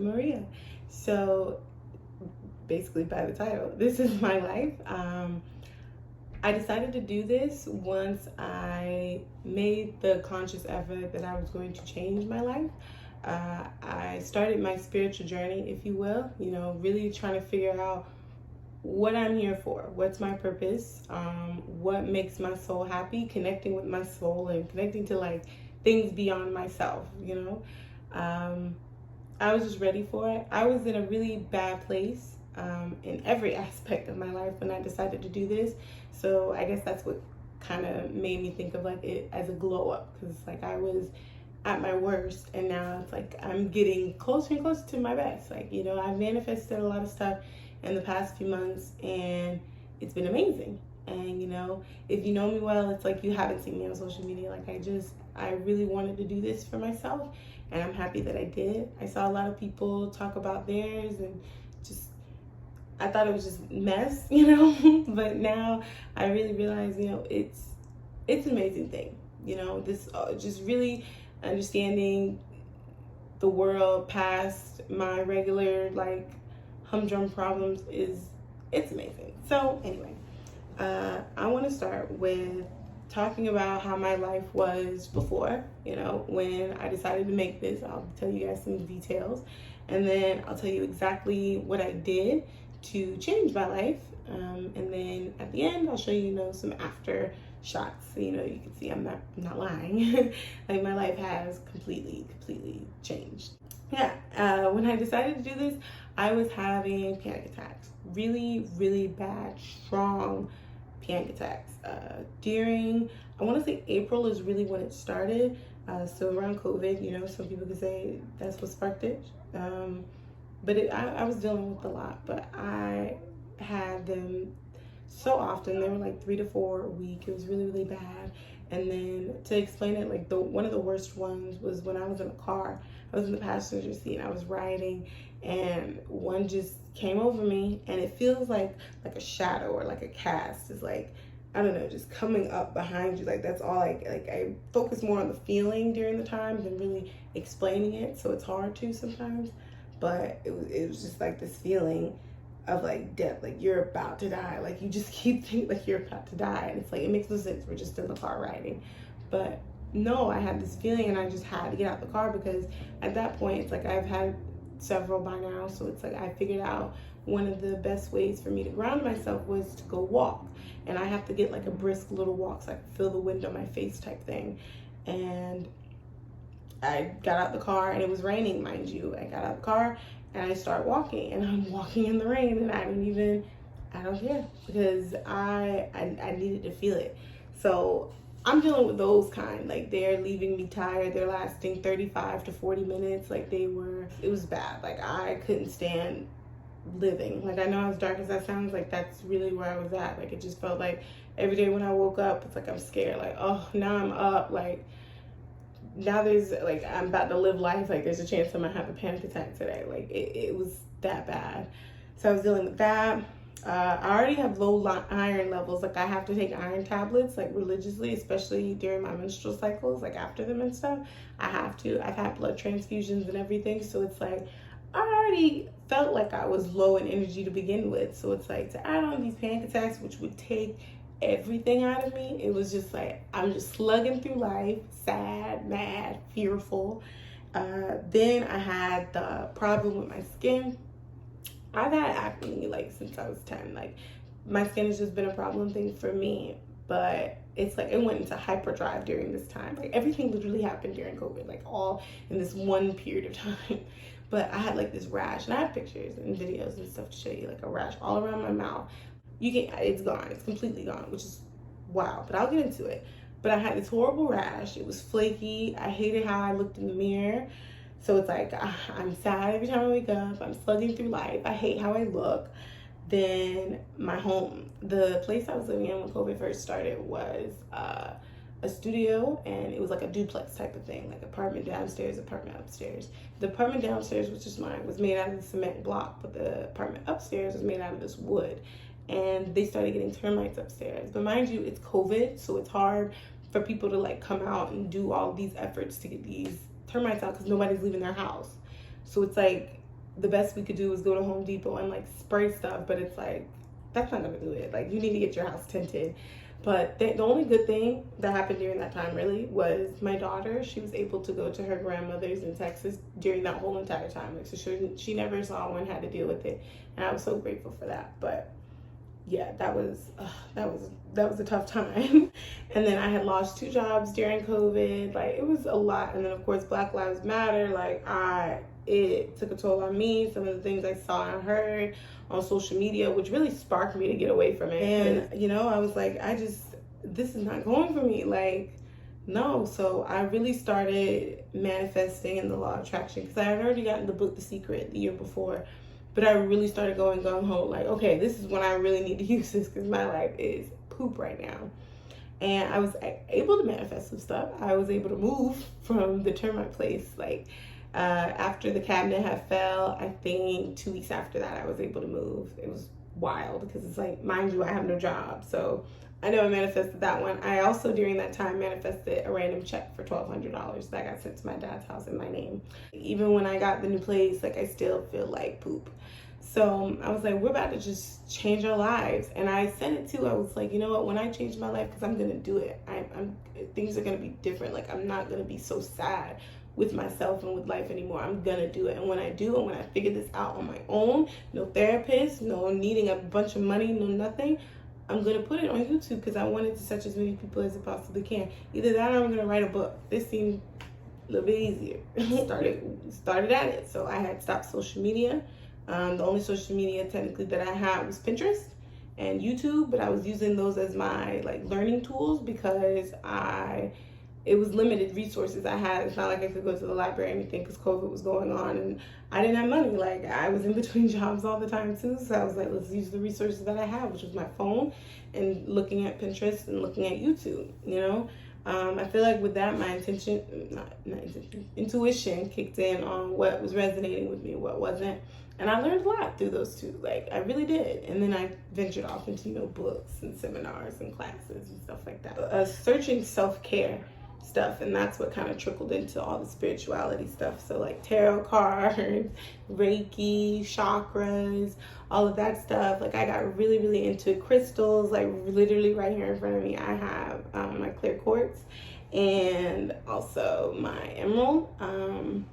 Maria. So basically by the title, this is my life. I decided to do this once I made the conscious effort that I was going to change my life. I started my spiritual journey, if you will, really trying to figure out what I'm here for, what's my purpose, what makes my soul happy, connecting with my soul and connecting to like things beyond myself. I was just ready for it. I was in a really bad place in every aspect of my life when I decided to do this. So I guess that's what kind of made me think of like it as a glow up, because like I was at my worst and now it's like I'm getting closer and closer to my best. Like, I've manifested a lot of stuff in the past few months and it's been amazing. And if you know me well, it's like you haven't seen me on social media. Like I really wanted to do this for myself and I'm happy that I did. I saw a lot of people talk about theirs and I thought it was just mess, but now I really realize, it's an amazing thing. This just really understanding the world past my regular like humdrum problems it's amazing. So anyway, I want to start with talking about how my life was before, when I decided to make this. I'll tell you guys some details and then I'll tell you exactly what I did to change my life, and then at the end I'll show you some after shots so you can see I'm not lying. Like my life has completely changed. When I decided to do this, I was having panic attacks, really bad, strong panic attacks. During, I want to say April is really when it started, so around COVID, some people could say that's what sparked it. But I was dealing with a lot, but I had them so often. They were like 3 to 4 a week. It was really bad. And then to explain it, like one of the worst ones was when I was in a car. I was in the passenger seat and I was riding and one just came over me and it feels like a shadow or like a cast is like, I don't know, just coming up behind you. Like that's all I focus more on the feeling during the time than really explaining it. So it's hard to sometimes. But it was just like this feeling of like death, like you're about to die. Like you just keep thinking like you're about to die. And it's like, it makes no sense. We're just in the car riding. But no, I had this feeling and I just had to get out the car because at that point, it's like I've had several by now. So it's like I figured out one of the best ways for me to ground myself was to go walk. And I have to get like a brisk little walk so I can feel the wind on my face type thing. And I got out the car and it was raining, mind you. I got out the car and I start walking and I'm walking in the rain and I don't care because I needed to feel it. So I'm dealing with those kind, like they're leaving me tired. They're lasting 35 to 40 minutes. Like it was bad. Like I couldn't stand living. Like I know as dark as that sounds, like that's really where I was at. Like it just felt like every day when I woke up, it's like I'm scared. Like, oh, now I'm up. Like now there's like I'm about to live life, like there's a chance I might have a panic attack today. Like it was that bad. So I was dealing with that. I already have low iron levels. Like I have to take iron tablets like religiously, especially during my menstrual cycles, like after them and stuff. I've had blood transfusions and everything. So it's like I already felt like I was low in energy to begin with. So it's like to add on these panic attacks, which would take everything out of me, it was just like I'm just slugging through life, sad, mad, fearful. Then I had the problem with my skin. I've had acne like since I was 10. Like my skin has just been a problem thing for me, but it's like it went into hyperdrive during this time. Like everything literally happened during COVID, like all in this one period of time. But I had like this rash, and I have pictures and videos and stuff to show you, like a rash all around my mouth. It's gone. It's completely gone, which is wow, but I'll get into it. But I had this horrible rash. It was flaky. I hated how I looked in the mirror. So it's like, I'm sad every time I wake up. I'm slugging through life. I hate how I look. Then my home, the place I was living in when COVID first started was a studio, and it was like a duplex type of thing, like apartment downstairs, apartment upstairs. The apartment downstairs, which is mine, was made out of the cement block, but the apartment upstairs was made out of this wood. And they started getting termites upstairs. But mind you, it's COVID, so it's hard for people to like come out and do all these efforts to get these termites out because nobody's leaving their house. So it's like the best we could do was go to Home Depot and like spray stuff, but it's like, that's not gonna do it. Like, you need to get your house tinted. But the only good thing that happened during that time really was my daughter. She was able to go to her grandmother's in Texas during that whole entire time. Like, so she never saw one, had to deal with it, and I was so grateful for that. But yeah, that was a tough time. And then I had lost 2 jobs during COVID. Like, it was a lot. And then of course Black Lives Matter. Like, it took a toll on me. Some of the things I saw and heard on social media, which really sparked me to get away from it. And, you know, I was like, this is not going for me. Like, no. So I really started manifesting in the law of attraction, because I had already gotten the book The Secret the year before. But I really started going gung-ho, like, okay, this is when I really need to use this, because my life is poop right now. And I was able to manifest some stuff. I was able to move from the termite place. Like, after the cabinet had fell, I think 2 weeks after that, I was able to move. It was wild, because it's like, mind you, I have no job. So I know I manifested that one. I also, during that time, manifested a random check for $1,200 that got sent to my dad's house in my name. Even when I got the new place, like, I still feel like poop. So I was like, we're about to just change our lives. And I said it too. I was like, you know what? When I change my life, because I'm going to do it, things are going to be different. Like, I'm not going to be so sad with myself and with life anymore. I'm going to do it. And when I do, and when I figure this out on my own, no therapist, no needing a bunch of money, no nothing, I'm going to put it on YouTube, because I want it to touch as many people as it possibly can. Either that, or I'm going to write a book. This seemed a little bit easier. Started at it. So I had stopped social media. The only social media technically that I had was Pinterest and YouTube, but I was using those as my like learning tools, because it was limited resources I had. It's not like I could go to the library or anything, because COVID was going on and I didn't have money. Like, I was in between jobs all the time too, so I was like, let's use the resources that I have, which was my phone and looking at Pinterest and looking at YouTube, you know. I feel like with that, my intuition kicked in on what was resonating with me, what wasn't. And I learned a lot through those two. Like, I really did. And then I ventured off into, you know, books and seminars and classes and stuff like that. Searching self-care stuff. And that's what kind of trickled into all the spirituality stuff. So like tarot cards, Reiki, chakras, all of that stuff. Like, I got really, really into crystals. Like, literally right here in front of me, I have my clear quartz and also my emerald.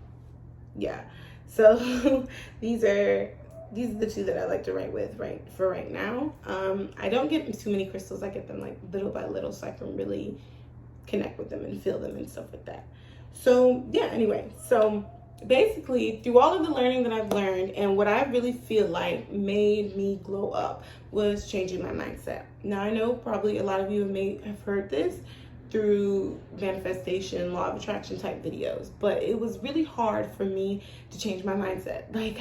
Yeah. So these are the two that I like to write with for right now. I don't get too many crystals. I get them like little by little, so I can really connect with them and feel them and stuff like that. So yeah, anyway, so basically through all of the learning that I've learned, and what I really feel like made me glow up was changing my mindset. Now, I know probably a lot of you may have heard this through manifestation, law of attraction type videos, but it was really hard for me to change my mindset. Like,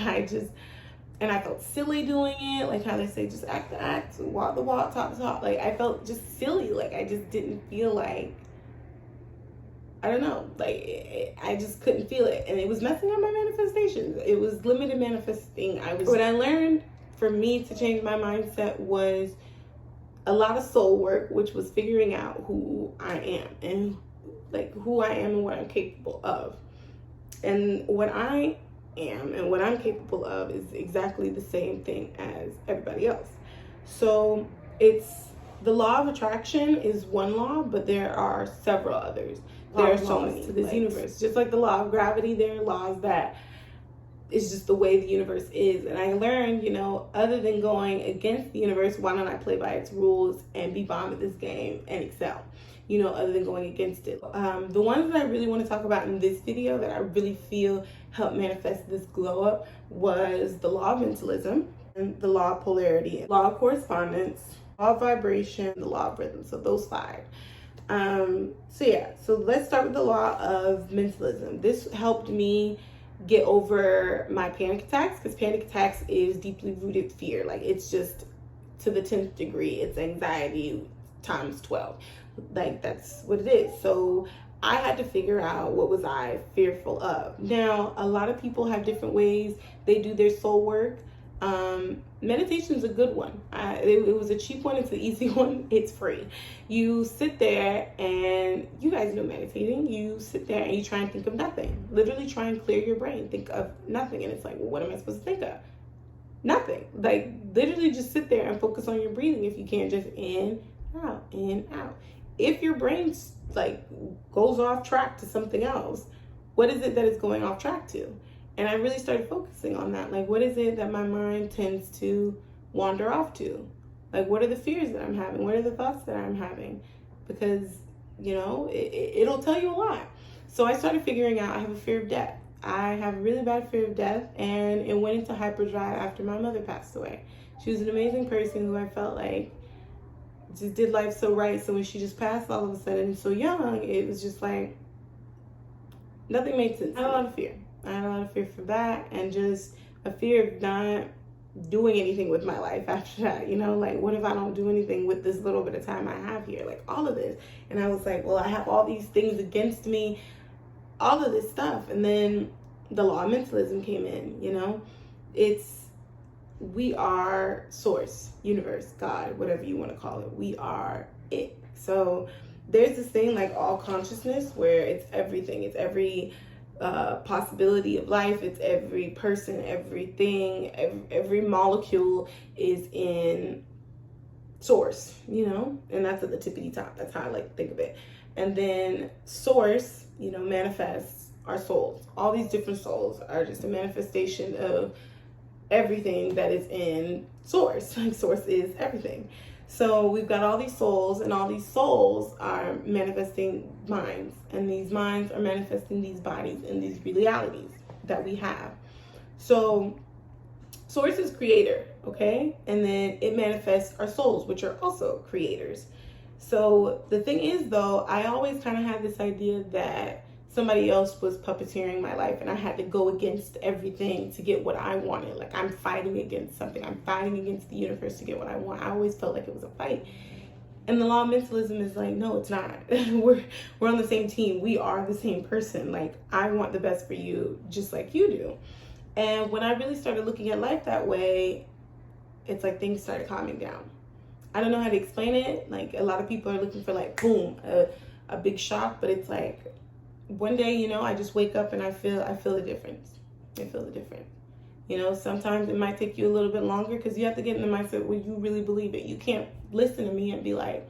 and I felt silly doing it. Like how they say, just act the act, walk the walk, talk the talk. Like, I felt just silly. Like, I just didn't feel like, I don't know, like, I just couldn't feel it. And it was messing up my manifestations. It was limited manifesting. What I learned for me to change my mindset was a lot of soul work, which was figuring out who I am and like who I am and what I'm capable of. And what I am and what I'm capable of is exactly the same thing as everybody else. So it's the law of attraction is one law, but there are several others. There are so many to this universe. Just like the law of gravity, there are laws that it's just the way the universe is. And I learned, you know, other than going against the universe, why don't I play by its rules and be bomb at this game and excel? You know, other than going against it. The ones that I really want to talk about in this video that I really feel helped manifest this glow up was the law of mentalism, and the law of polarity, law of correspondence, law of vibration, the law of rhythm. So those 5. So let's start with the law of mentalism. This helped me get over my panic attacks, because panic attacks is deeply rooted fear. Like, it's just to the 10th degree. It's anxiety times 12. Like, that's what it is. So I had to figure out what was I fearful of. Now, a lot of people have different ways they do their soul work. Meditation's a good one. It was a cheap one. It's an easy one. It's free. You sit there and you guys know meditating. You sit there and you try and think of nothing. Literally try and clear your brain. Think of nothing. And it's like, well, what am I supposed to think of? Nothing. Like, literally just sit there and focus on your breathing. If you can't, just in, out, in, out. If your brain like goes off track to something else, what is it that it's going off track to? And I really started focusing on that. Like, what is it that my mind tends to wander off to? Like, what are the fears that I'm having? What are the thoughts that I'm having? Because, it'll tell you a lot. So I started figuring out I have a fear of death. I have a really bad fear of death, and it went into hyperdrive after my mother passed away. She was an amazing person who I felt like just did life so right. So when she just passed all of a sudden so young, it was just like nothing made sense. I had a lot of fear. I had a lot of fear for that, and just a fear of not doing anything with my life after that. Like, what if I don't do anything with this little bit of time I have here? Like, all of this. And I was like, well, I have all these things against me, all of this stuff. And then the law of mentalism came in. We are source, universe, God, whatever you want to call it. We are it. So there's this thing like all consciousness where it's everything. It's every possibility of life. It's every person, everything, every molecule is in source, and that's at the tippity top. That's how I like to think of it. And then source, manifests our souls. All these different souls are just a manifestation of everything that is in source. Like, source is everything. So we've got all these souls, and all these souls are manifesting minds, and these minds are manifesting these bodies and these realities that we have. So source is creator, okay? And then it manifests our souls, which are also creators. So the thing is, though, I always kind of had this idea that somebody else was puppeteering my life, and I had to go against everything to get what I wanted. Like, I'm fighting against something. I'm fighting against the universe to get what I want. I always felt like it was a fight. And the law of mentalism is like, no, it's not. We're on the same team. We are the same person. Like, I want the best for you just like you do. And when I really started looking at life that way, it's like things started calming down. I don't know how to explain it. Like, a lot of people are looking for like, boom, a big shock, but it's like, one day, I just wake up and I feel the difference. I feel the difference. Sometimes it might take you a little bit longer because you have to get in the mindset where you really believe it. You can't listen to me and be like,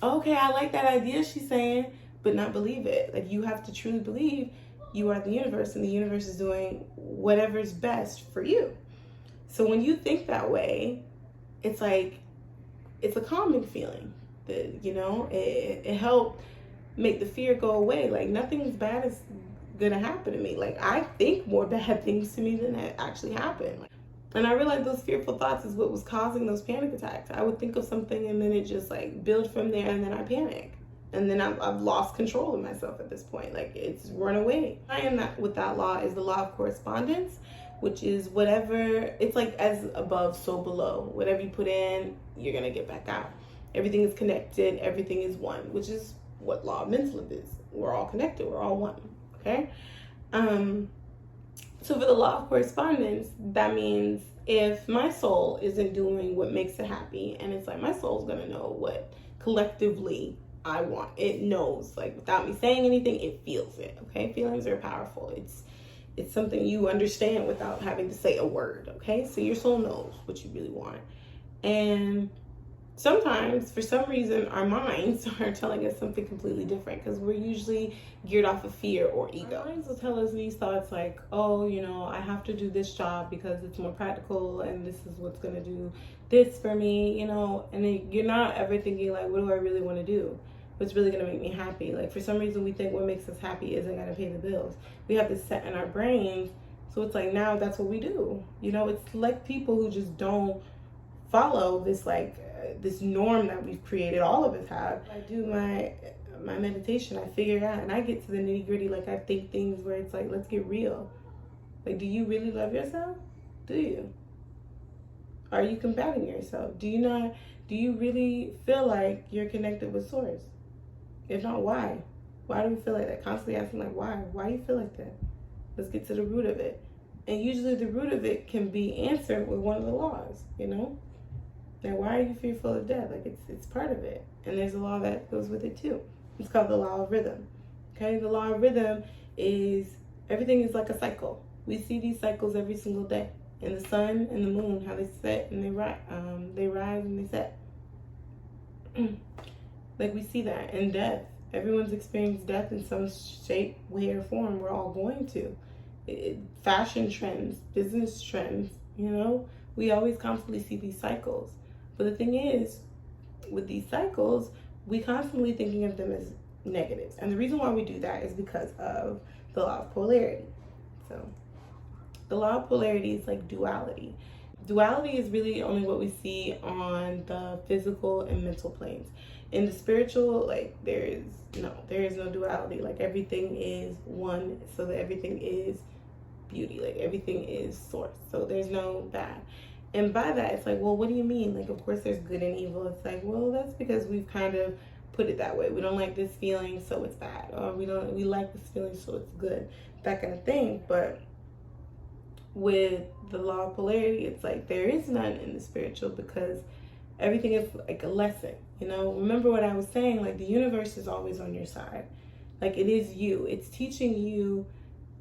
okay, I like that idea she's saying, but not believe it. Like, you have to truly believe you are the universe, and the universe is doing whatever's best for you. So when you think that way, it's like, it's a calming feeling. It helped make the fear go away. Like, nothing's bad is gonna happen to me. Like, I think more bad things to me than that actually happen. And I realized those fearful thoughts is what was causing those panic attacks. I would think of something and then it just like build from there, and then I panic. And then I've lost control of myself at this point. Like, it's run away. And that with that law is the law of correspondence, which is whatever, it's like as above, so below. Whatever you put in, you're gonna get back out. Everything is connected, everything is one, which is what law of mentalism is. We're all connected, we're all one, okay? So for the law of correspondence, that means if my soul isn't doing what makes it happy, and it's like my soul's gonna know what collectively I want. It knows, like, without me saying anything, it feels it, okay? Feelings are powerful. It's something you understand without having to say a word, okay? So your soul knows what you really want. And sometimes, for some reason, our minds are telling us something completely different because we're usually geared off of fear or ego. Our minds will tell us these thoughts like, oh, I have to do this job because it's more practical and this is what's going to do this for me, and then you're not ever thinking like, what do I really want to do? What's really going to make me happy? Like, for some reason, we think what makes us happy isn't going to pay the bills. We have this set in our brains. So it's like, now that's what we do. It's like people who just don't follow this this norm that we've created. All of us have. I do my meditation, I figure it out, and I get to the nitty gritty. Like, I think things where it's like, let's get real. Like, do you really love yourself? Do you? Are you combating yourself? Do you really feel like you're connected with source? If not, why? Why do we feel like that? Constantly asking like, why? Why do you feel like that? Let's get to the root of it. And usually the root of it can be answered with one of the laws, you know? Now, why are you fearful of death? Like, it's part of it. And there's a law that goes with it too. It's called the law of rhythm. Okay? The law of rhythm is everything is like a cycle. We see these cycles every single day. And the sun and the moon, how they set and they rise and they set. Like, we see that. And death. Everyone's experienced death in some shape, way, or form. We're all going to. Fashion trends, business trends, you know, we always constantly see these cycles. But the thing is, with these cycles, we constantly thinking of them as negatives. And the reason why we do that is because of the law of polarity. So the law of polarity is like duality. Duality is really only what we see on the physical and mental planes. In the spiritual, like there is no duality. Like everything is one, so that everything is beauty. Like everything is source. So there's no that. And by that, it's like, well, what do you mean? Like, of course there's good and evil. It's like, well, that's because we've kind of put it that way. We don't like this feeling, so it's bad. Or we like this feeling, so it's good. That kind of thing. But with the law of polarity, it's like there is none in the spiritual because everything is like a lesson. You know, remember what I was saying, like the universe is always on your side. Like it is you. It's teaching you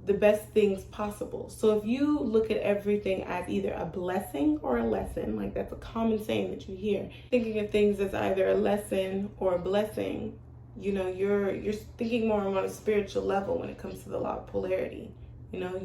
the best things possible. So if you look at everything as either a blessing or a lesson, like that's a common saying that you hear, thinking of things as either a lesson or a blessing, you know, you're thinking more on a spiritual level when it comes to the law of polarity. You know,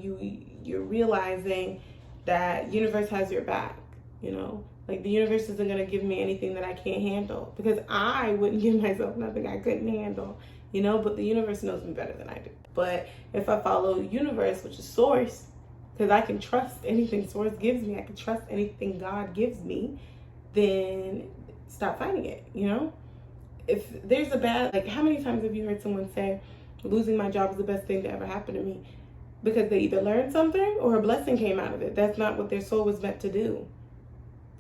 you're realizing that universe has your back, you know. Like the universe isn't going to give me anything that I can't handle because I wouldn't give myself nothing I couldn't handle, you know, but the universe knows me better than I do. But if I follow universe, which is source, because I can trust anything source gives me, I can trust anything God gives me, then stop fighting it, you know? If there's a bad, like how many times have you heard someone say, losing my job is the best thing to ever happen to me? Because they either learned something or a blessing came out of it. That's not what their soul was meant to do.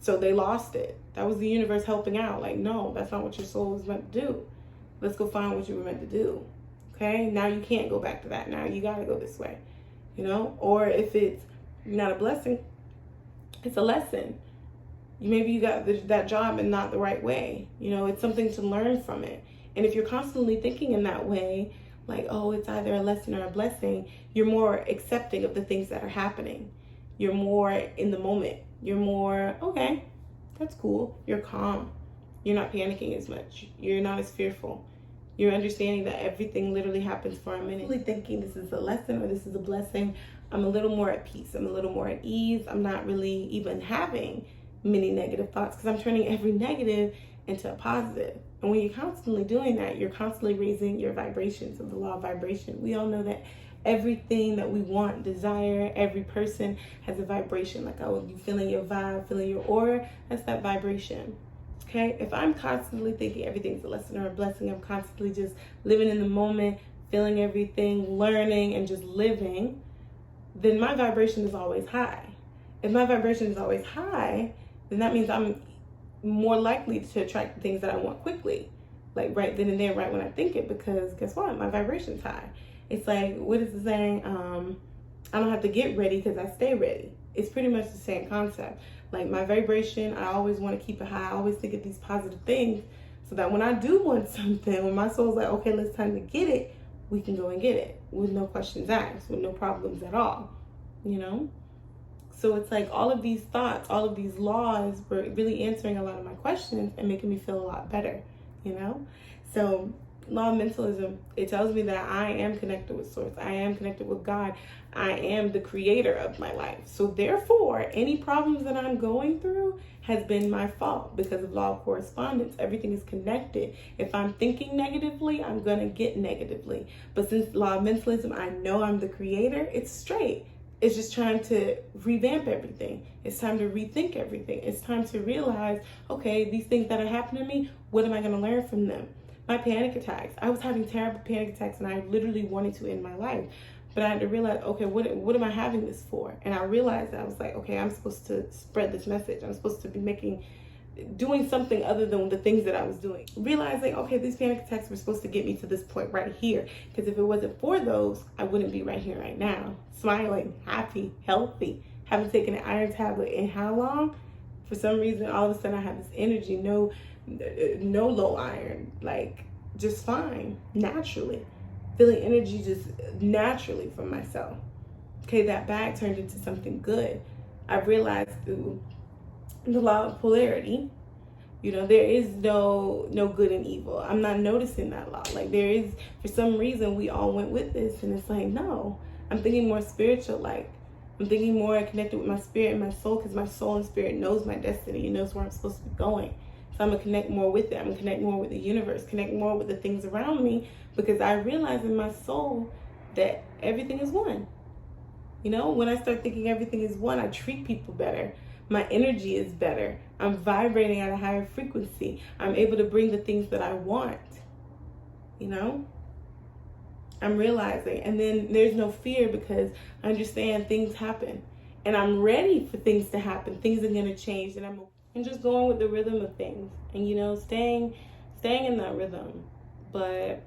So they lost it. That was the universe helping out. Like, no, that's not what your soul was meant to do. Let's go find what you were meant to do. Okay? Now you can't go back to that. Now you got to go this way. You know? Or if it's not a blessing, it's a lesson. Maybe you got that job in not the right way. You know, it's something to learn from it. And if you're constantly thinking in that way, like, oh, it's either a lesson or a blessing, you're more accepting of the things that are happening. You're more in the moment. You're more, okay, that's cool. You're calm. You're not panicking as much. You're not as fearful. You're understanding that everything literally happens for a minute. Really thinking this is a lesson or this is a blessing. I'm a little more at peace. I'm a little more at ease. I'm not really even having many negative thoughts because I'm turning every negative into a positive. And when you're constantly doing that, you're constantly raising your vibrations of the law of vibration. We all know that everything that we want, desire, every person has a vibration. Like, oh, you feeling your vibe, feeling your aura, that's that vibration. Okay? If I'm constantly thinking everything's a lesson or a blessing, I'm constantly just living in the moment, feeling everything, learning, and just living, then my vibration is always high. If my vibration is always high, then that means I'm more likely to attract the things that I want quickly. Like right then and there, right when I think it, because guess what? My vibration's high. It's like, what is the saying? I don't have to get ready because I stay ready. It's pretty much the same concept. Like my vibration, I always want to keep it high. I always think of these positive things so that when I do want something, when my soul's like, okay, it's time to get it, we can go and get it with no questions asked, with no problems at all, you know? So it's like all of these thoughts, all of these laws were really answering a lot of my questions and making me feel a lot better, you know? So law of mentalism, it tells me that I am connected with source. I am connected with God. I am the creator of my life. So therefore, any problems that I'm going through has been my fault because of law of correspondence. Everything is connected. If I'm thinking negatively, I'm going to get negatively. But since law of mentalism, I know I'm the creator, it's straight. It's just trying to revamp everything. It's time to rethink everything. It's time to realize, okay, these things that are happening to me, what am I going to learn from them? My panic attacks. I was having terrible panic attacks and I literally wanted to end my life. But I had to realize, okay, what am I having this for? And I realized that I was like, okay, I'm supposed to spread this message. I'm supposed to be making doing something other than the things that I was doing. Realizing, okay, these panic attacks were supposed to get me to this point right here. Because if it wasn't for those, I wouldn't be right here right now. Smiling, happy, healthy. Haven't taken an iron tablet in how long? For some reason, all of a sudden I have this energy, no low iron, like just fine, naturally. Feeling energy just naturally from myself. Okay, that bag turned into something good. I realized through the law of polarity, you know, there is no good and evil. I'm not noticing that law. Like there is, for some reason, we all went with this, and it's like, no, I'm thinking more spiritual. Like I'm thinking more connected with my spirit and my soul, because my soul and spirit knows my destiny. It knows where I'm supposed to be going. So I'm gonna connect more with it. I'm gonna connect more with the universe, connect more with the things around me, because I realize in my soul that everything is one. You know, when I start thinking everything is one, I treat people better. My energy is better. I'm vibrating at a higher frequency. I'm able to bring the things that I want. You know? I'm realizing. And then there's no fear, because I understand things happen. And I'm ready for things to happen. Things are going to change. And I'm just going with the rhythm of things. And, you know, staying in that rhythm. But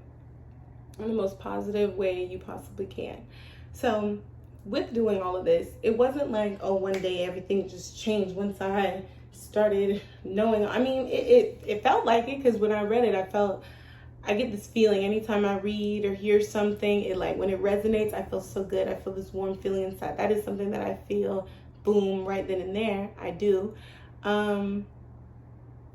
in the most positive way you possibly can. So with doing all of this, it wasn't like, oh, one day everything just changed once I started knowing. I mean, it felt like it, because when I read it, I get this feeling anytime I read or hear something, it like when it resonates, I feel so good. I feel this warm feeling inside. That is something that I feel, boom, right then and there. I do.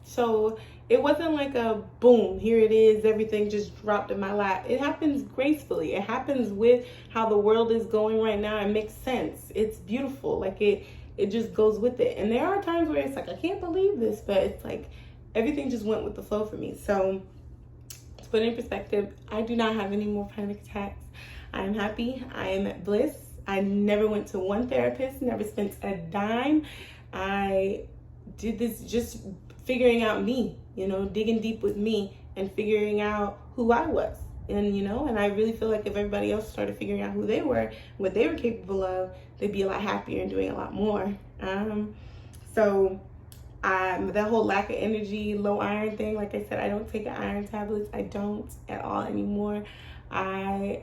So it wasn't like a boom, here it is, everything just dropped in my lap. It happens gracefully. It happens with how the world is going right now. It makes sense. It's beautiful. Like it just goes with it. And there are times where it's like, I can't believe this, but it's like everything just went with the flow for me. So to put it in perspective, I do not have any more panic attacks. I am happy. I am at bliss. I never went to one therapist, never spent a dime. I did this just figuring out me, you know, digging deep with me and figuring out who I was. And, you know, and I really feel like if everybody else started figuring out who they were, what they were capable of, they'd be a lot happier and doing a lot more. So that whole lack of energy, low iron thing, like I said, I don't take iron tablets. I don't at all anymore. I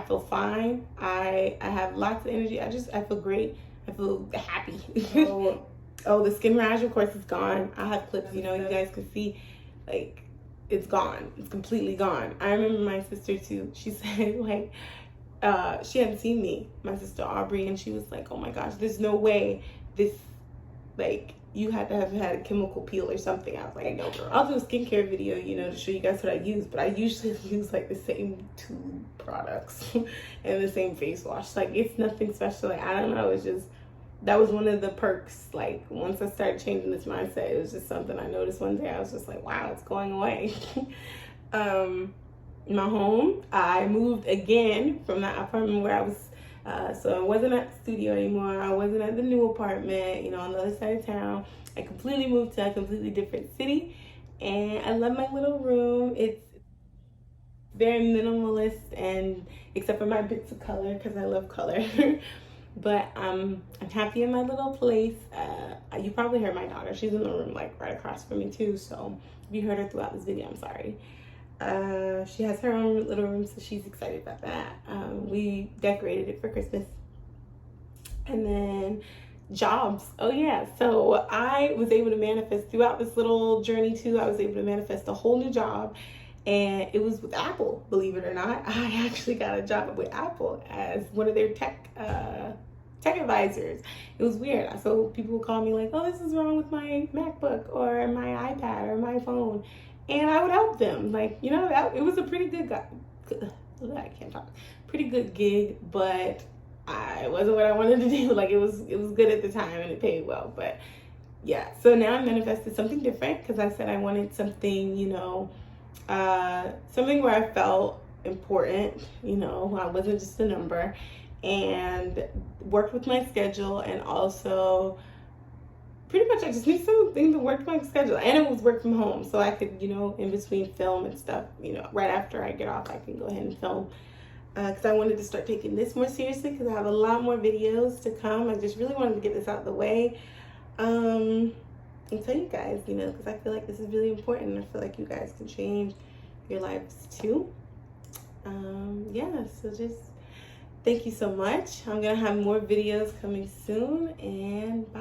feel fine. I have lots of energy. I feel great. I feel happy. Oh, the skin rash, of course, is gone. I have clips, you know, you guys can see, like, it's gone. It's completely gone. I remember my sister, too. She said, like, she hadn't seen me, my sister Aubrey, and she was like, oh, my gosh, there's no way this, like, you had to have had a chemical peel or something. I was like, no, girl. I'll do a skincare video, you know, to show you guys what I use, but I usually use, like, the same 2 products and the same face wash. Like, it's nothing special. Like, I don't know. It's just, that was one of the perks. Like once I started changing this mindset, it was just something I noticed one day. I was just like, wow, it's going away. My home, I moved again from that apartment where I was, so I wasn't at the studio anymore. I wasn't at the new apartment, you know, on the other side of town. I completely moved to a completely different city, and I love my little room. It's very minimalist, and except for my bits of color, because I love color. But I'm happy in my little place. You probably heard my daughter. She's in the room like right across from me too. So if you heard her throughout this video, I'm sorry. She has her own little room, so she's excited about that. We decorated it for Christmas. And then jobs. Oh yeah. So I was able to manifest throughout this little journey too. I was able to manifest a whole new job. And it was with Apple, believe it or not. I actually got a job with Apple as one of their tech advisors. It was weird. So people would call me like, oh, this is wrong with my MacBook or my iPad or my phone. And I would help them. Like, you know, it was a pretty good I can't talk. Pretty good gig, but it wasn't what I wanted to do. Like it was good at the time and it paid well. But yeah, so now I manifested something different because I said I wanted something, you know, something where I felt important, you know, I wasn't just a number, and worked with my schedule, and also pretty much I just need something to work my schedule, and it was work from home, so I could, you know, in between film and stuff, you know, right after I get off, I can go ahead and film, because I wanted to start taking this more seriously, because I have a lot more videos to come. I just really wanted to get this out of the way. and tell you guys, you know, because I feel like this is really important. I feel like you guys can change your lives too. Yeah, so just thank you so much. I'm gonna have more videos coming soon, and bye.